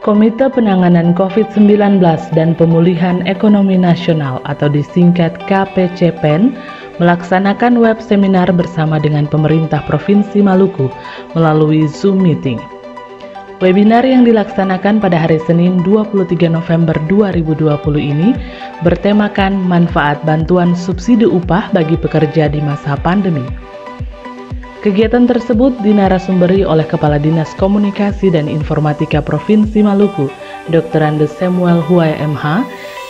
Komite Penanganan COVID-19 dan Pemulihan Ekonomi Nasional atau disingkat KPCPEN melaksanakan web seminar bersama dengan pemerintah Provinsi Maluku melalui Zoom Meeting. Webinar yang dilaksanakan pada hari Senin 23 November 2020 ini bertemakan manfaat bantuan subsidi upah bagi pekerja di masa pandemi. Kegiatan tersebut dinarasumberi oleh Kepala Dinas Komunikasi dan Informatika Provinsi Maluku, Dr. Andes Samuel Huay MH,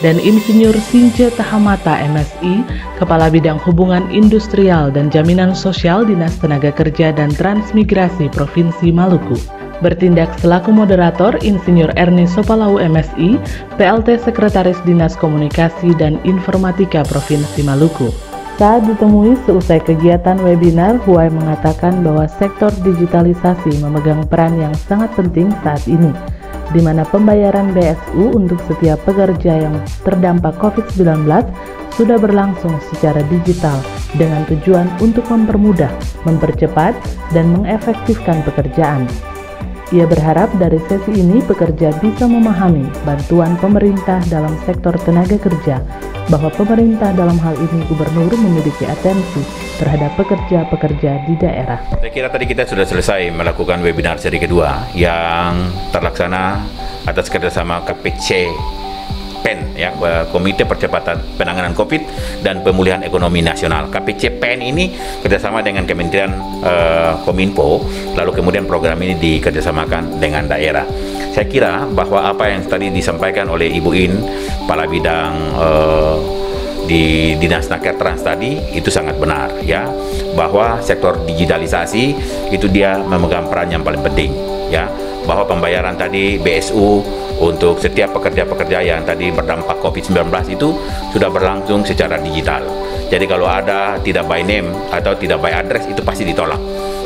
dan Insinyur Since Tahamata MSI, Kepala Bidang Hubungan Industrial dan Jaminan Sosial Dinas Tenaga Kerja dan Transmigrasi Provinsi Maluku. Bertindak selaku moderator Insinyur Erni Sopalau MSI, PLT Sekretaris Dinas Komunikasi dan Informatika Provinsi Maluku. Saat ditemui seusai kegiatan webinar, Huay mengatakan bahwa sektor digitalisasi memegang peran yang sangat penting saat ini, di mana pembayaran BSU untuk setiap pekerja yang terdampak COVID-19 sudah berlangsung secara digital dengan tujuan untuk mempermudah, mempercepat, dan mengefektifkan pekerjaan. Ia berharap dari sesi ini pekerja bisa memahami bantuan pemerintah dalam sektor tenaga kerja, bahwa pemerintah dalam hal ini gubernur memiliki atensi terhadap pekerja-pekerja di daerah. Saya kira tadi kita sudah selesai melakukan webinar seri kedua yang terlaksana atas kerjasama KPCPEN, ya, Komite Percepatan Penanganan COVID dan Pemulihan Ekonomi Nasional. KPCPEN ini kerjasama dengan Kementerian Kominfo, lalu kemudian program ini dikerjasamakan dengan daerah. Saya kira bahwa apa yang tadi disampaikan oleh Ibu In, Kepala Bidang di Dinas Naker Trans tadi, itu sangat benar, ya, bahwa sektor digitalisasi itu dia memegang peran yang paling penting, ya, bahwa pembayaran tadi BSU untuk setiap pekerja-pekerja yang tadi berdampak COVID-19 itu sudah berlangsung secara digital. Jadi kalau ada tidak by name atau tidak by address itu pasti ditolak.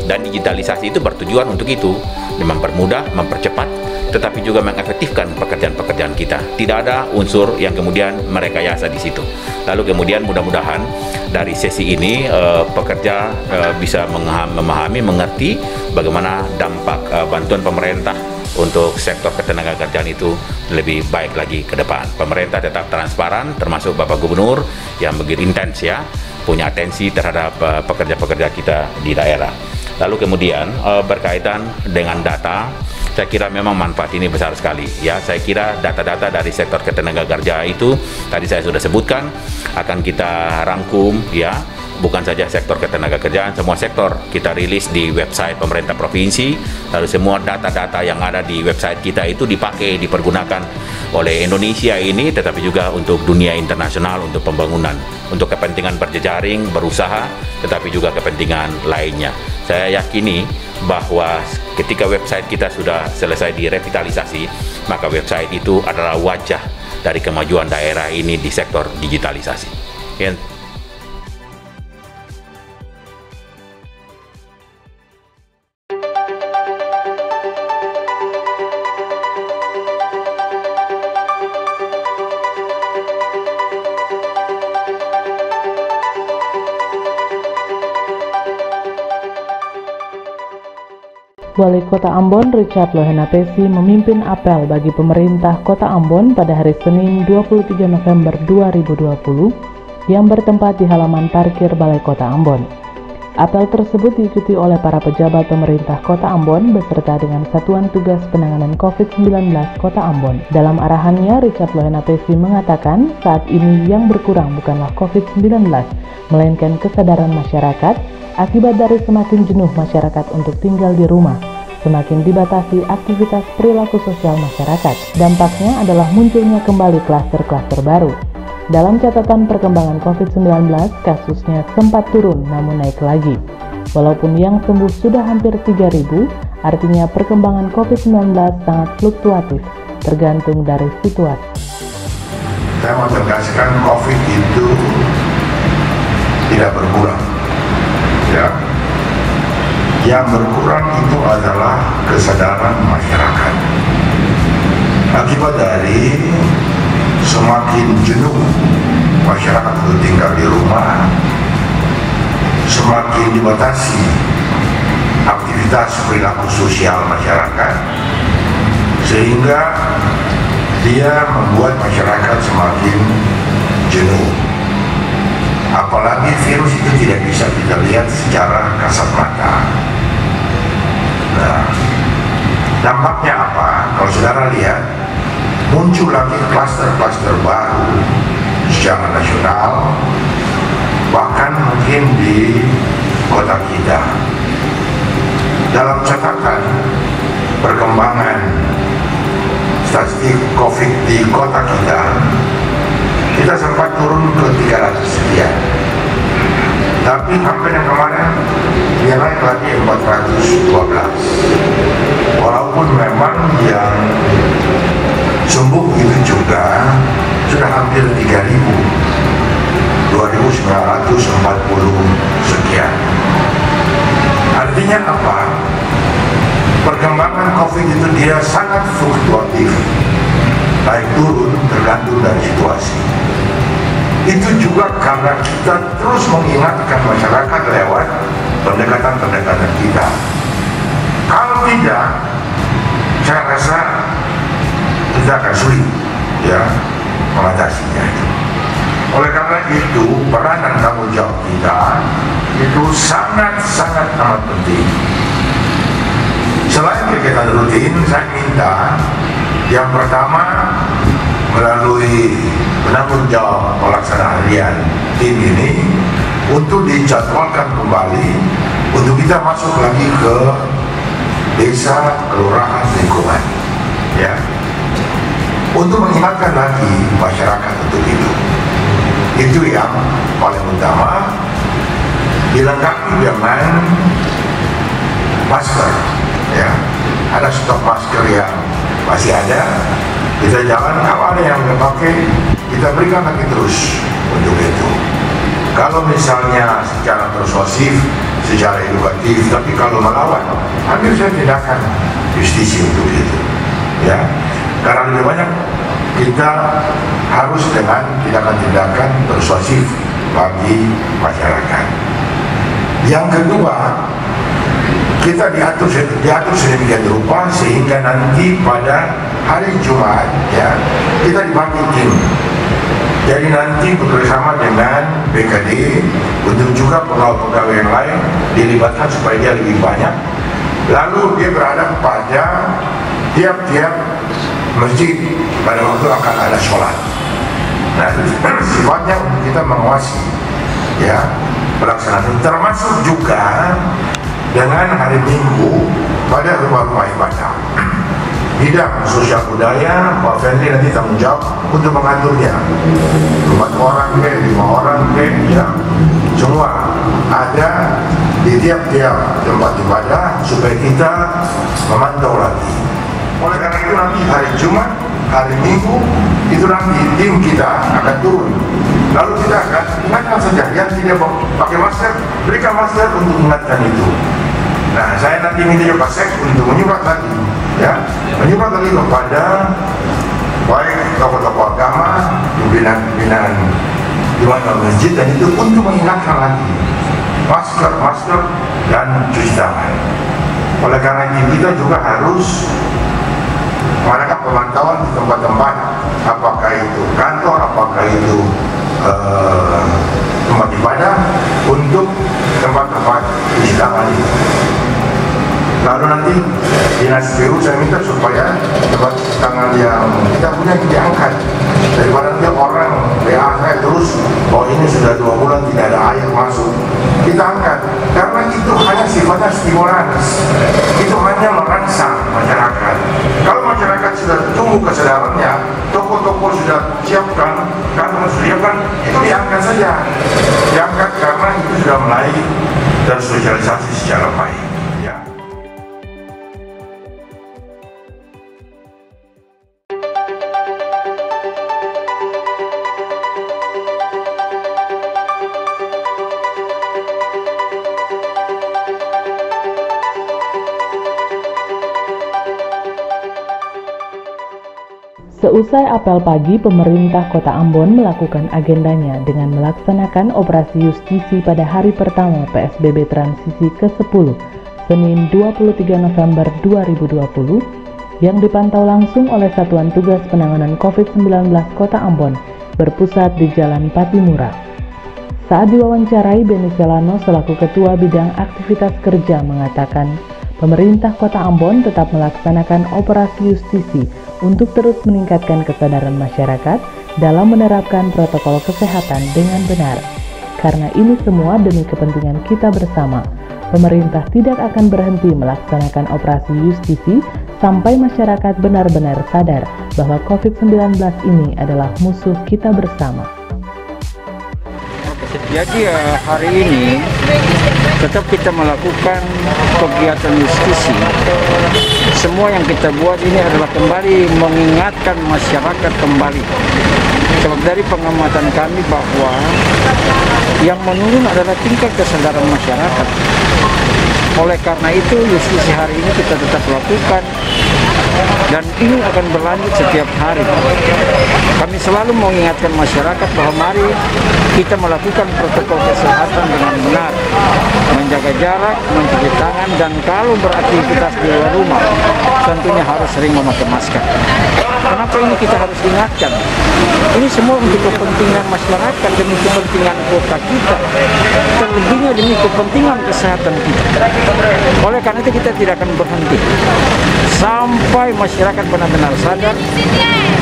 Dan digitalisasi itu bertujuan untuk itu, mempermudah, mempercepat, tetapi juga mengefektifkan pekerjaan-pekerjaan kita. Tidak ada unsur yang kemudian merekayasa di situ. Lalu kemudian mudah-mudahan dari sesi ini pekerja bisa memahami, mengerti bagaimana dampak bantuan pemerintah untuk sektor ketenagakerjaan itu lebih baik lagi ke depan. Pemerintah tetap transparan, termasuk Bapak Gubernur yang begitu intens, ya, punya atensi terhadap pekerja-pekerja kita di daerah. Lalu kemudian berkaitan dengan data, saya kira memang manfaat ini besar sekali, ya. Saya kira data-data dari sektor ketenagakerjaan itu tadi saya sudah sebutkan akan kita rangkum, ya, bukan saja sektor ketenagakerjaan, semua sektor kita rilis di website pemerintah provinsi. Lalu semua data-data yang ada di website kita itu dipakai, dipergunakan oleh Indonesia ini, tetapi juga untuk dunia internasional, untuk pembangunan, untuk kepentingan berjejaring, berusaha, tetapi juga kepentingan lainnya. Saya yakini bahwa ketika website kita sudah selesai direvitalisasi, maka website itu adalah wajah dari kemajuan daerah ini di sektor digitalisasi. Wali Kota Ambon Richard Lohenapesi memimpin apel bagi pemerintah Kota Ambon pada hari Senin 23 November 2020 yang bertempat di halaman parkir Balai Kota Ambon. Apel tersebut diikuti oleh para pejabat pemerintah Kota Ambon beserta dengan Satuan Tugas Penanganan COVID-19 Kota Ambon. Dalam arahannya, Richard Lohenapesi mengatakan saat ini yang berkurang bukanlah COVID-19, melainkan kesadaran masyarakat akibat dari semakin jenuh masyarakat untuk tinggal di rumah, semakin dibatasi aktivitas perilaku sosial masyarakat. Dampaknya adalah munculnya kembali klaster-klaster baru. Dalam catatan perkembangan COVID-19, kasusnya sempat turun namun naik lagi. Walaupun yang sembuh sudah hampir 3.000, artinya perkembangan COVID-19 sangat fluktuatif, tergantung dari situasi. Saya mau tegaskan COVID itu tidak berkurang. Ya, yang berkurang itu adalah kesadaran masyarakat akibat dari semakin jenuh masyarakat untuk tinggal di rumah, semakin dibatasi aktivitas perilaku sosial masyarakat, sehingga dia membuat masyarakat semakin jenuh. Apalagi virus itu tidak bisa kita lihat secara kasat mata. Nah, dampaknya apa? Kalau saudara lihat, muncul lagi klaster-klaster baru secara nasional, bahkan mungkin di kota kita. Dalam catatan perkembangan statistik COVID di kota kita sempat turun ke 300 sekian. Tapi sampai yang kemarin dia naik lagi 412. Walaupun memang yang sembuh itu juga sudah hampir 3.000, 2.940 sekian. Artinya apa? Perkembangan COVID itu dia sangat fluktuatif, naik turun tergantung dari situasi. Itu juga karena kita terus mengingatkan masyarakat lewat pendekatan-pendekatan kita. Kalau tidak, saya rasa kita akan sulit ya mengatasinya. Oleh karena itu, peran dan tanggung jawab kita itu sangat-sangat amat penting. Selain kegiatan rutin, saya minta yang pertama melalui penanggung jawab pelaksana harian tim ini untuk dijadwalkan kembali untuk kita masuk lagi ke desa, kelurahan, lingkungan, ya, untuk mengingatkan lagi masyarakat untuk itu. Itu yang paling utama, dilengkapi dengan masker, ya, ada stok masker yang masih ada, kita jalan, kalau ada yang nggak pakai, kita berikan lagi terus untuk itu. Kalau misalnya secara persuasif, secara edukatif, tapi kalau melawan, ambil saya tindakan justisi untuk itu, ya. Karena lebih banyak kita harus dengan tindakan-tindakan persuasif bagi masyarakat. Yang kedua, kita diatur sedemikian rupa sehingga nanti pada hari Jumat, ya, kita dibagi tim. Jadi nanti bekerjasama dengan BKD untuk juga pegawai-pegawai yang lain dilibatkan supaya dia lebih banyak. Lalu dia berada pada tiap-tiap masjid pada waktu akan ada sholat. Nah, sifatnya untuk kita mengawasi, ya, pelaksanaan, termasuk juga dengan hari Minggu pada rumah-rumah ibadah. Bidang sosial budaya, Pak Fendi nanti tanggung jawab untuk mengaturnya. 4 orang ke, 5 orang ke, ya, semua ada di tiap-tiap tempat ibadah supaya kita memantau lagi. Oleh karena itu nanti hari Jumat, hari Minggu itu nanti tim kita akan turun. Lalu kita akan ingatkan saja yang tidak pakai masker, berikan masker untuk ingatkan itu. Nah, saya nanti minta Pak Sek untuk menyurat lagi, ya, menyurat lagi kepada baik tokoh-tokoh agama, pimpinan-pimpinan di mana masjid, dan itu untuk mengingatkan lagi masker dan cuci tangan. Oleh karena itu kita juga harus mengadakan pemantauan di tempat-tempat, apakah itu kantor, apakah itu tempat ibadah, untuk tempat-tempat cuci tangan itu. Lalu nanti dinas PU saya minta supaya tempat cuci tangan yang kita punya diangkat, daripada nanti orang WA saya terus bahwa ini sudah 2 bulan tidak ada air masuk. Kita angkat karena itu hanya sifatnya stimulans, itu hanya merangsang masyarakat. Kalau masyarakat sudah tumbuh kesadarannya, toko-toko sudah siapkan, kantor sudah siapkan, itu diangkat saja, diangkat karena itu sudah mulai tersosialisasi secara baik. Seusai apel pagi, pemerintah Kota Ambon melakukan agendanya dengan melaksanakan operasi justisi pada hari pertama PSBB transisi ke-10, Senin 23 November 2020, yang dipantau langsung oleh Satuan Tugas Penanganan COVID-19 Kota Ambon berpusat di Jalan Patimura. Saat diwawancarai, Benny Celano selaku Ketua Bidang Aktivitas Kerja mengatakan pemerintah Kota Ambon tetap melaksanakan operasi justisi untuk terus meningkatkan kesadaran masyarakat dalam menerapkan protokol kesehatan dengan benar. Karena ini semua demi kepentingan kita bersama, pemerintah tidak akan berhenti melaksanakan operasi justisi sampai masyarakat benar-benar sadar bahwa COVID-19 ini adalah musuh kita bersama. Jadi hari ini tetap kita melakukan kegiatan justisi. Semua yang kita buat ini adalah kembali mengingatkan masyarakat kembali. Sebab dari pengamatan kami bahwa yang menurun adalah tingkat kesadaran masyarakat. Oleh karena itu justisi hari ini kita tetap lakukan dan ini akan berlanjut setiap hari. Kami selalu mengingatkan masyarakat bahwa mari kita melakukan protokol kesehatan dengan benar, menjaga jarak, mencuci tangan, dan kalau beraktivitas di luar rumah tentunya harus sering memakai masker. Kenapa ini kita harus ingatkan? Ini semua untuk kepentingan masyarakat, demi kepentingan kota kita, terlebihnya demi kepentingan kesehatan kita. Oleh karena itu kita tidak akan berhenti sampai masyarakat benar-benar sadar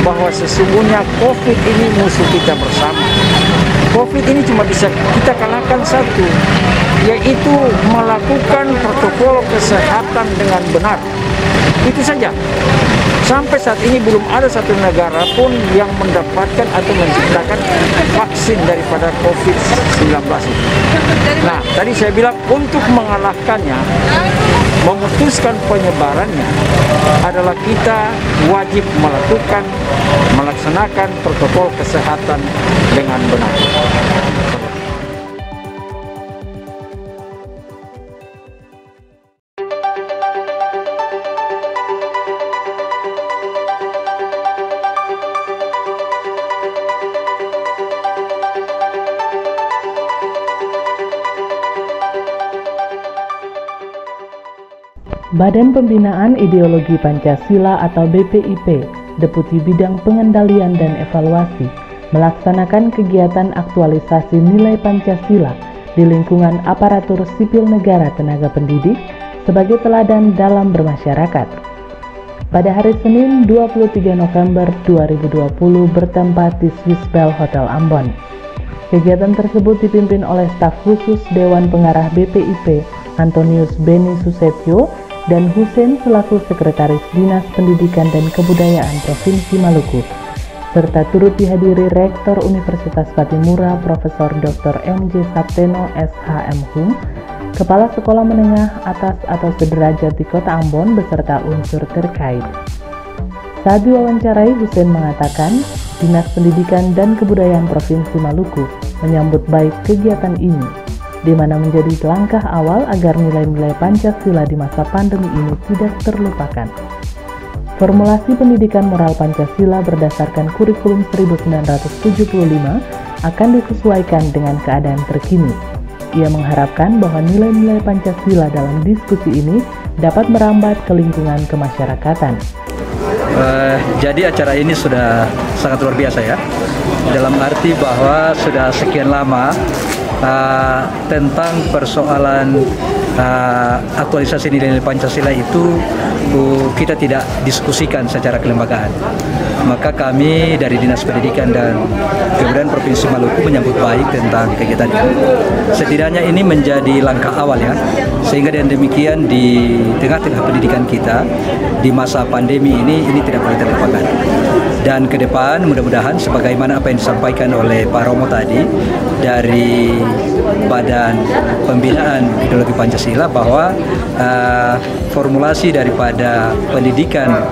bahwa sesungguhnya COVID ini musuh kita bersama. COVID ini cuma bisa kita kalahkan satu, yaitu melakukan protokol kesehatan dengan benar. Itu saja. Sampai saat ini belum ada satu negara pun yang mendapatkan atau menciptakan vaksin daripada COVID-19 itu. Nah, tadi saya bilang untuk mengalahkannya, memutuskan penyebarannya adalah kita wajib melaksanakan protokol kesehatan dengan benar. Badan Pembinaan Ideologi Pancasila atau BPIP, Deputi Bidang Pengendalian dan Evaluasi, melaksanakan kegiatan aktualisasi nilai Pancasila di lingkungan aparatur sipil negara tenaga pendidik sebagai teladan dalam bermasyarakat. Pada hari Senin 23 November 2020 bertempat di Swiss Bell Hotel Ambon. Kegiatan tersebut dipimpin oleh staf khusus Dewan Pengarah BPIP Antonius Beni Susetyo dan Husein selaku Sekretaris Dinas Pendidikan dan Kebudayaan Provinsi Maluku, serta turut dihadiri Rektor Universitas Patimura Profesor Dr. M.J. Sapteno SHM.Hum, Kepala Sekolah Menengah Atas atau Sederajat di Kota Ambon beserta unsur terkait. Saat diwawancarai, Husein mengatakan Dinas Pendidikan dan Kebudayaan Provinsi Maluku menyambut baik kegiatan ini, di mana menjadi langkah awal agar nilai-nilai Pancasila di masa pandemi ini tidak terlupakan. Formulasi pendidikan moral Pancasila berdasarkan kurikulum 1975 akan disesuaikan dengan keadaan terkini. Ia mengharapkan bahwa nilai-nilai Pancasila dalam diskusi ini dapat merambat ke lingkungan kemasyarakatan. Jadi acara ini sudah sangat luar biasa ya, dalam arti bahwa sudah sekian lama tentang persoalan aktualisasi nilai-nilai Pancasila itu kita tidak diskusikan secara kelembagaan. Maka kami dari Dinas Pendidikan dan Kebudayaan Provinsi Maluku menyambut baik tentang kegiatan ini. Setidaknya ini menjadi langkah awal ya, sehingga dengan demikian di tengah-tengah pendidikan kita di masa pandemi ini tidak boleh terlupakan. Dan ke depan mudah-mudahan sebagaimana apa yang disampaikan oleh Pak Romo tadi dari Badan Pembinaan Ideologi Pancasila bahwa formulasi daripada pendidikan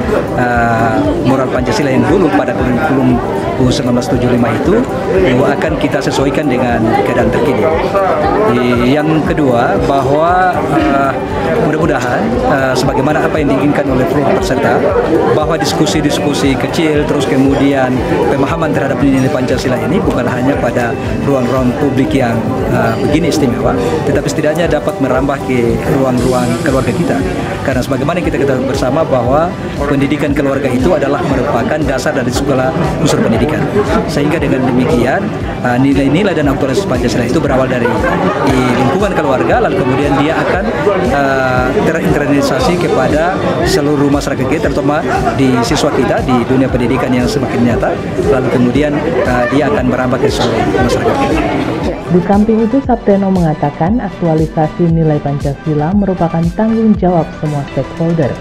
moral Pancasila yang dulu pada kurikulum UU 1975 itu akan kita sesuaikan dengan keadaan terkini. Yang kedua, bahwa mudah-mudahan sebagaimana apa yang diinginkan oleh seluruh peserta, bahwa diskusi-diskusi kecil terus kemudian pemahaman terhadap nilai Pancasila ini bukan hanya pada ruang-ruang publik yang begini istimewa, tetapi setidaknya dapat merambah ke ruang-ruang keluarga kita. Karena sebagaimana kita ketahui bersama bahwa pendidikan keluarga itu adalah merupakan dasar dari segala unsur pendidikan. Sehingga dengan demikian nilai-nilai dan aktualitas Pancasila itu berawal dari lingkungan keluarga, lalu kemudian dia akan terinternalisasi kepada seluruh masyarakat kita, terutama di siswa kita di dunia pendidikan yang semakin nyata, lalu kemudian dia akan merambah ke seluruh masyarakat kita. Di samping itu, Sabteno mengatakan aktualisasi nilai Pancasila merupakan tanggung jawab semua stakeholder,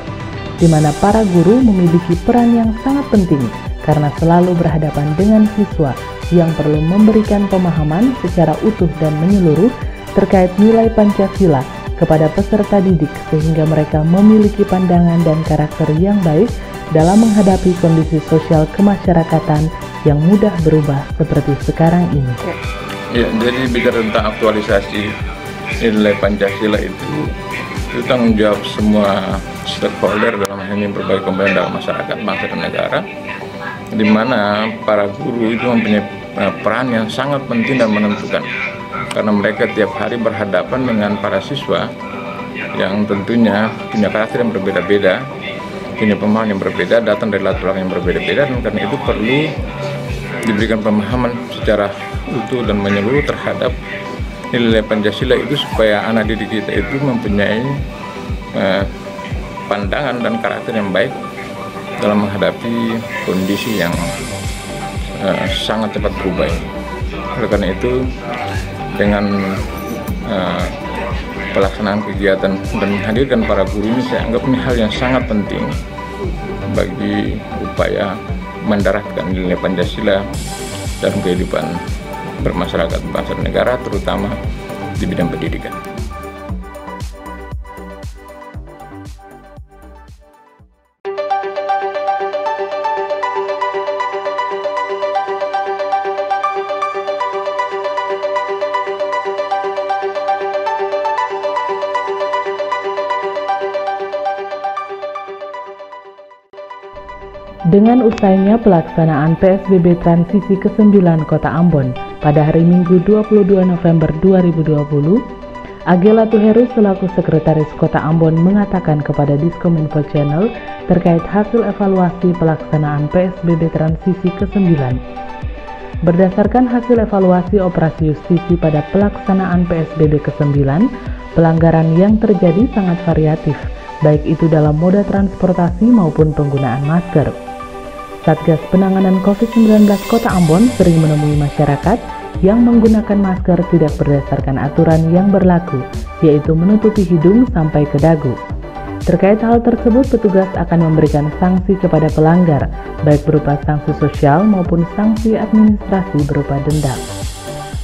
di mana para guru memiliki peran yang sangat penting karena selalu berhadapan dengan siswa yang perlu memberikan pemahaman secara utuh dan menyeluruh terkait nilai Pancasila kepada peserta didik sehingga mereka memiliki pandangan dan karakter yang baik dalam menghadapi kondisi sosial kemasyarakatan yang mudah berubah seperti sekarang ini. Ya, jadi bicara tentang aktualisasi nilai Pancasila itu tanggung jawab semua stakeholder, dalam hal ini berbagai komponen dalam masyarakat, bangsa dan negara, di mana para guru itu mempunyai peran yang sangat penting dan menentukan, karena mereka tiap hari berhadapan dengan para siswa yang tentunya punya karakter yang berbeda-beda, punya pemahaman yang berbeda, datang dari latar belakang yang berbeda-beda, dan karena itu perlu diberikan pemahaman secara utuh dan menyeluruh terhadap nilai Pancasila itu, supaya anak didik kita itu mempunyai pandangan dan karakter yang baik dalam menghadapi kondisi yang sangat cepat berubah. Oleh karena itu, dengan pelaksanaan kegiatan dan menghadirkan para guru ini, saya anggap ini hal yang sangat penting bagi upaya mendaratkan nilai Pancasila dalam kehidupan bermasyarakat bangsa dan negara, terutama di bidang pendidikan. Dengan usainya pelaksanaan PSBB Transisi ke-9 Kota Ambon pada hari Minggu 22 November 2020, Age Latuheru selaku Sekretaris Kota Ambon mengatakan kepada Diskominfo Channel terkait hasil evaluasi pelaksanaan PSBB Transisi ke-9. Berdasarkan hasil evaluasi operasi justisi pada pelaksanaan PSBB ke-9, pelanggaran yang terjadi sangat variatif, baik itu dalam moda transportasi maupun penggunaan masker. Satgas Penanganan COVID-19 Kota Ambon sering menemui masyarakat yang menggunakan masker tidak berdasarkan aturan yang berlaku, yaitu menutupi hidung sampai ke dagu. Terkait hal tersebut, petugas akan memberikan sanksi kepada pelanggar, baik berupa sanksi sosial maupun sanksi administrasi berupa denda.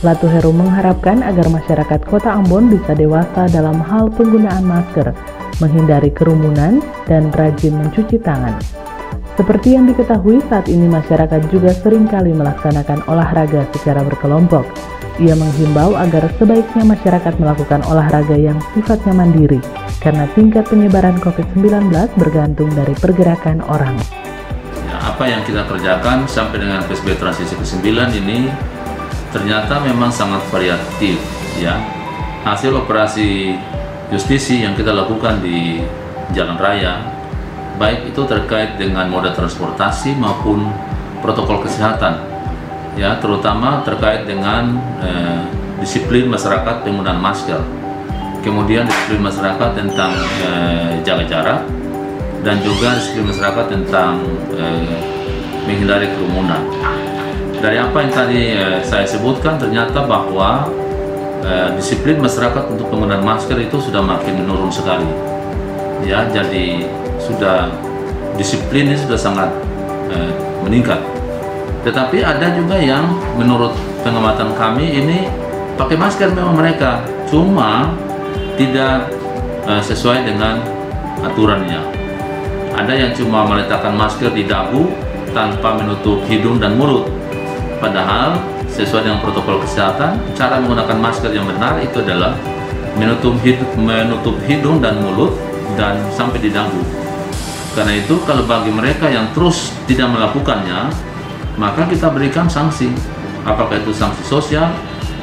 Latuheru mengharapkan agar masyarakat Kota Ambon bisa dewasa dalam hal penggunaan masker, menghindari kerumunan, dan rajin mencuci tangan. Seperti yang diketahui, saat ini masyarakat juga seringkali melaksanakan olahraga secara berkelompok. Ia menghimbau agar sebaiknya masyarakat melakukan olahraga yang sifatnya mandiri, karena tingkat penyebaran COVID-19 bergantung dari pergerakan orang. Apa yang kita kerjakan sampai dengan PSBB Transisi ke-9 ini ternyata memang sangat variatif, ya. Hasil operasi justisi yang kita lakukan di jalan raya, baik itu terkait dengan moda transportasi maupun protokol kesehatan, ya, terutama terkait dengan disiplin masyarakat penggunaan masker, kemudian disiplin masyarakat tentang jaga jarak, dan juga disiplin masyarakat tentang menghindari kerumunan. Dari apa yang tadi saya sebutkan, ternyata bahwa disiplin masyarakat untuk penggunaan masker itu sudah makin menurun sekali, ya. Jadi sudah disiplin ini sudah sangat meningkat. Tetapi ada juga yang menurut pengamatan kami ini pakai masker memang mereka, cuma tidak sesuai dengan aturannya. Ada yang cuma meletakkan masker di dagu, tanpa menutup hidung dan mulut. Padahal sesuai dengan protokol kesehatan, cara menggunakan masker yang benar itu adalah menutup hidung dan mulut dan sampai di dagu. Karena itu kalau bagi mereka yang terus tidak melakukannya, maka kita berikan sanksi. Apakah itu sanksi sosial,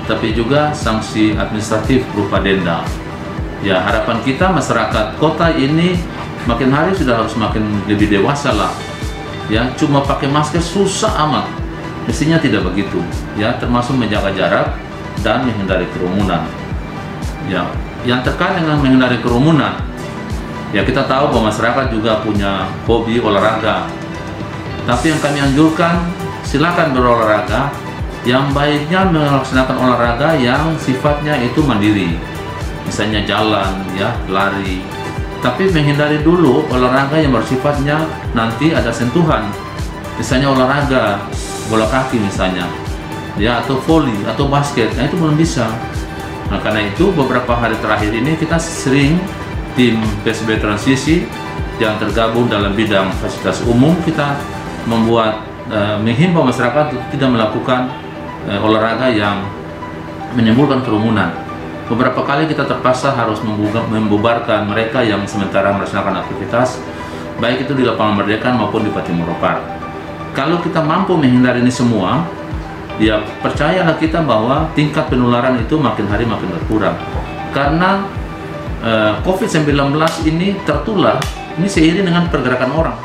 tapi juga sanksi administratif berupa denda. Ya, harapan kita masyarakat kota ini makin hari sudah harus makin lebih dewasa lah. Ya, cuma pakai masker susah amat. Mestinya tidak begitu, ya, termasuk menjaga jarak dan menghindari kerumunan. Ya, yang terkait dengan menghindari kerumunan, ya kita tahu bahwa masyarakat juga punya hobi olahraga. Tapi yang kami anjurkan, silakan berolahraga. Yang baiknya melaksanakan olahraga yang sifatnya itu mandiri, misalnya jalan, ya, lari. Tapi menghindari dulu olahraga yang bersifatnya nanti ada sentuhan, misalnya olahraga bola kaki misalnya, ya, atau voli atau basket. Nah, itu belum bisa. Nah, karena itu beberapa hari terakhir ini kita sering tim PSB transisi yang tergabung dalam bidang fasilitas umum, kita membuat menghimbau masyarakat untuk tidak melakukan olahraga yang menimbulkan kerumunan. Beberapa kali kita terpaksa harus membubarkan mereka yang sementara melaksanakan aktivitas, baik itu di Lapangan Merdeka maupun di Patimodo Park. Kalau kita mampu menghindari ini semua, ya percayalah kita bahwa tingkat penularan itu makin hari makin berkurang. Karena COVID-19 ini tertular ini seiring dengan pergerakan orang.